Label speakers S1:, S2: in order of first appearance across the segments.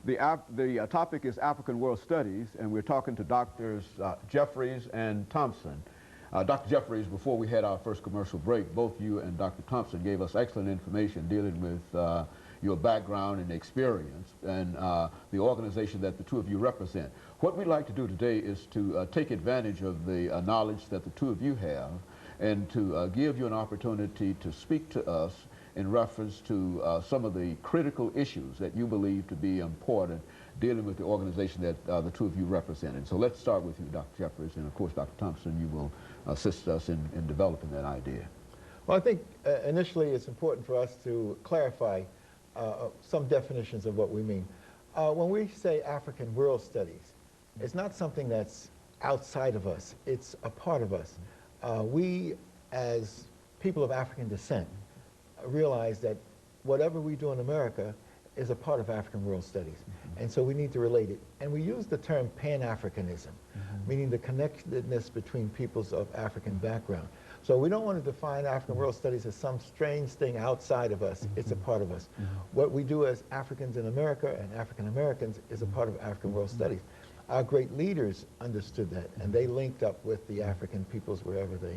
S1: The topic is African World Studies, and we're talking to Doctors Jeffries and Thompson. Dr. Jeffries, before we had our first commercial break, both you and Dr. Thompson gave us excellent information dealing with your background and experience and the organization that the two of you represent. What we'd like to do today is to take advantage of the knowledge that the two of you have and to give you an opportunity to speak to us in reference to some of the critical issues that you believe to be important dealing with the organization that the two of you represent. And so let's start with you, Dr. Jeffries, and of course, Dr. Thompson, you will assist us in developing that idea.
S2: Well, I think initially it's important for us to clarify some definitions of what we mean. When we say African World Studies, it's not something that's outside of us, it's a part of us. We, as people of African descent, realize that whatever we do in America is a part of African World Studies. And so we need to relate it. And we use the term Pan-Africanism, meaning the connectedness between peoples of African background. So we don't want to define African World Studies as some strange thing outside of us. It's a part of us. What we do as Africans in America and African Americans is a part of African World Studies. Our great leaders understood that, and they linked up with the African peoples wherever they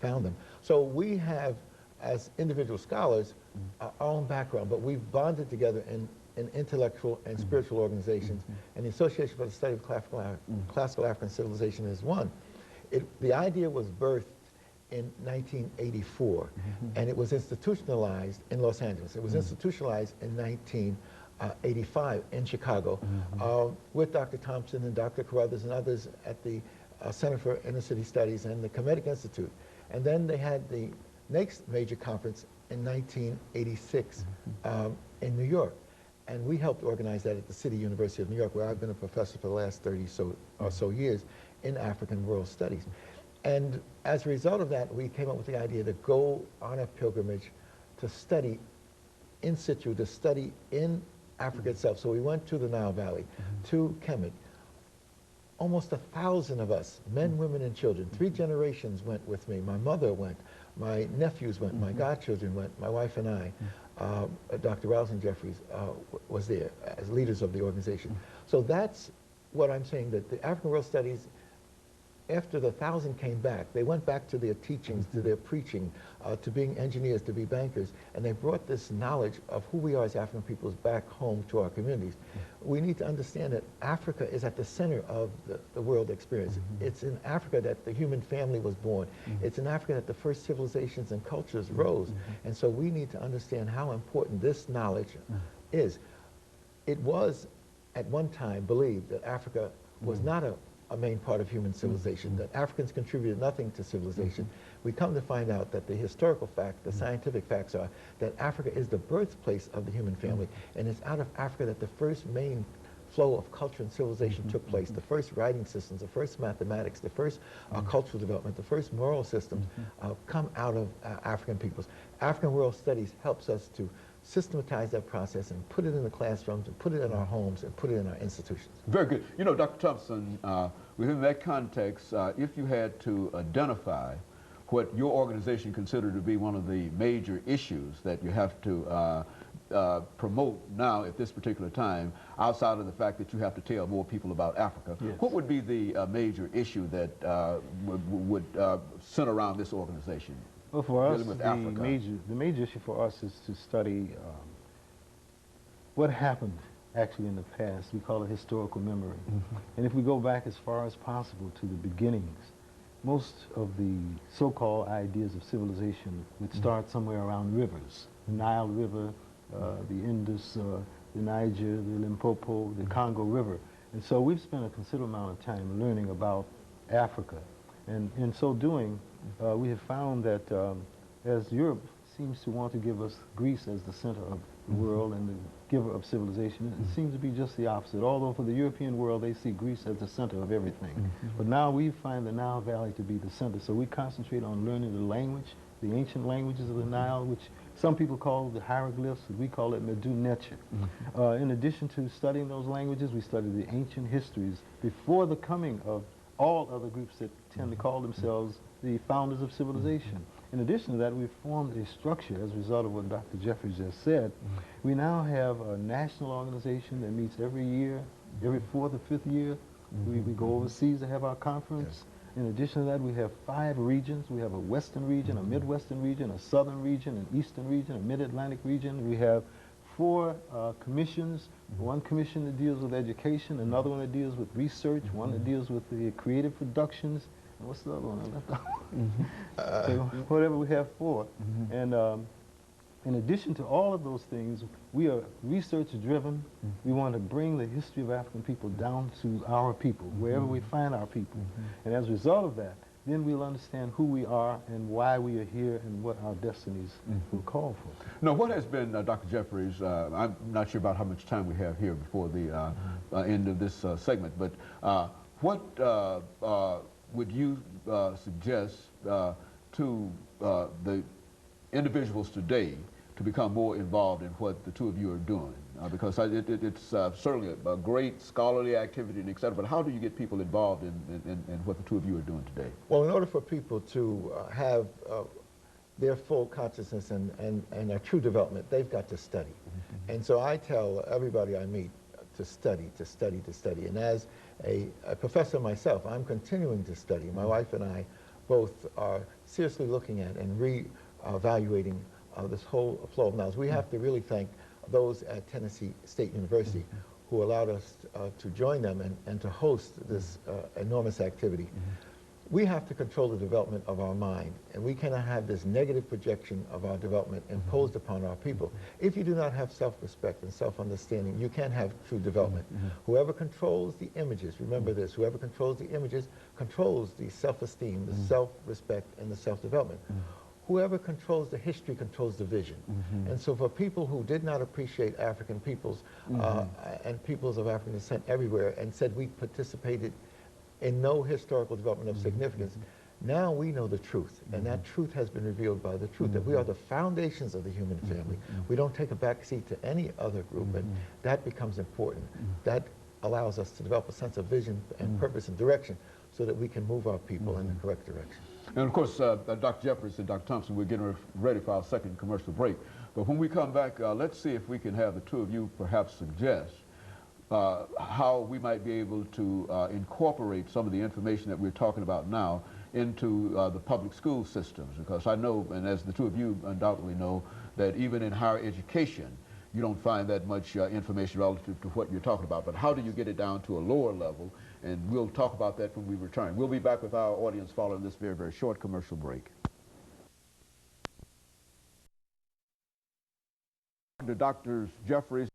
S2: found them. So we have, as individual scholars, our own background, but we've bonded together in intellectual and spiritual organizations, and the Association for the Study of Classical African Civilization is one. The idea was birthed in 1984, and it was institutionalized in Los Angeles. It was institutionalized in 1985 in Chicago with Dr. Thompson and Dr. Carruthers and others at the Center for Inner City Studies and the Kemetic Institute. And then they had the next major conference in 1986 in New York. And we helped organize that at the City University of New York, where I've been a professor for the last 30 or so years in African World Studies. And as a result of that, we came up with the idea to go on a pilgrimage to study in situ, to study in Africa itself. So we went to the Nile Valley, to Kemet. Almost 1,000 of us, men, women, and children, 3 generations went with me. My mother went, my nephews went, my godchildren went, my wife and I. Dr. Leonard Jeffries was there as leaders of the organization. So that's what I'm saying, that the African World Studies, after the 1,000 came back, they went back to their teachings, to their preaching, to being engineers, to be bankers, and they brought this knowledge of who we are as African peoples back home to our communities. We need to understand that Africa is at the center of the world experience. It's in Africa that the human family was born. It's in Africa that the first civilizations and cultures rose. And so we need to understand how important this knowledge is. It was, at one time, believed that Africa was not a main part of human civilization, that Africans contributed nothing to civilization. We come to find out that the historical fact, the scientific facts are that Africa is the birthplace of the human family, and it's out of Africa that the first main flow of culture and civilization took place. The first writing systems, the first mathematics, the first cultural development, the first moral systems come out of African peoples. African World Studies helps us to systematize that process and put it in the classrooms and put it in our homes and put it in our institutions.
S1: Very good. You know, Dr. Thompson, within that context, if you had to identify what your organization considered to be one of the major issues that you have to promote now at this particular time, outside of the fact that you have to tell more people about Africa, what would be the major issue that would center around this organization?
S3: Well, for us, the major issue for us is to study what happened actually in the past. We call it historical memory. And if we go back as far as possible to the beginnings, most of the so-called ideas of civilization would start somewhere around rivers. The Nile River, the Indus, the Niger, the Limpopo, the Congo River. And so we've spent a considerable amount of time learning about Africa. And in so doing, we have found that as Europe seems to want to give us Greece as the center of the world and the giver of civilization, it seems to be just the opposite. Although for the European world, they see Greece as the center of everything. But now we find the Nile Valley to be the center. So we concentrate on learning the language, the ancient languages of the Nile, which some people call the hieroglyphs, we call it Medu Neche. In addition to studying those languages, we study the ancient histories before the coming of all other groups that tend to call themselves the founders of civilization. In addition to that, we've formed a structure as a result of what Dr. Jeffries just said. We now have a national organization that meets every year, every 4th or 5th year. We go overseas to have our conference. In addition to that, we have 5 regions. We have a Western region, a Midwestern region, a Southern region, an Eastern region, a Mid-Atlantic region. We have 4 commissions, one commission that deals with education, another one that deals with research, one that deals with the creative productions, and what's the other one I left out? So whatever, we have 4. And in addition to all of those things, we are research driven. We want to bring the history of African people down to our people, wherever we find our people. And as a result of that, then we'll understand who we are and why we are here and what our destinies will call for.
S1: Now, what has been, Dr. Jeffries, I'm not sure about how much time we have here before the end of this segment, but what would you suggest to the individuals today to become more involved in what the two of you are doing? Because it's certainly a great scholarly activity and et cetera, but how do you get people involved in what the two of you are doing today?
S2: Well, in order for people to have their full consciousness and their true development, they've got to study. And so I tell everybody I meet to study, to study, to study. And as a professor myself, I'm continuing to study. My wife and I both are seriously looking at and re-evaluating this whole flow of knowledge. We have to really thank those at Tennessee State University who allowed us to join them and to host this enormous activity. We have to control the development of our mind, and we cannot have this negative projection of our development imposed upon our people. If you do not have self-respect and self-understanding, you can't have true development. Whoever controls the images, remember this, whoever controls the images controls the self-esteem, the self-respect, and the self-development. Whoever controls the history controls the vision. And so for people who did not appreciate African peoples and peoples of African descent everywhere and said we participated in no historical development of significance, now we know the truth. And that truth has been revealed by the truth, that we are the foundations of the human family. We don't take a back seat to any other group, and that becomes important. That allows us to develop a sense of vision and purpose and direction so that we can move our people in the correct direction.
S1: And of course, Dr. Jeffries and Dr. Thompson, we're getting ready for our second commercial break. But when we come back, let's see if we can have the two of you perhaps suggest how we might be able to incorporate some of the information that we're talking about now into the public school systems. Because I know, and as the two of you undoubtedly know, that even in higher education, you don't find that much information relative to what you're talking about. But how do you get it down to a lower level? And we'll talk about that when we return. We'll be back with our audience following this very, very short commercial break. Dr. Jeffries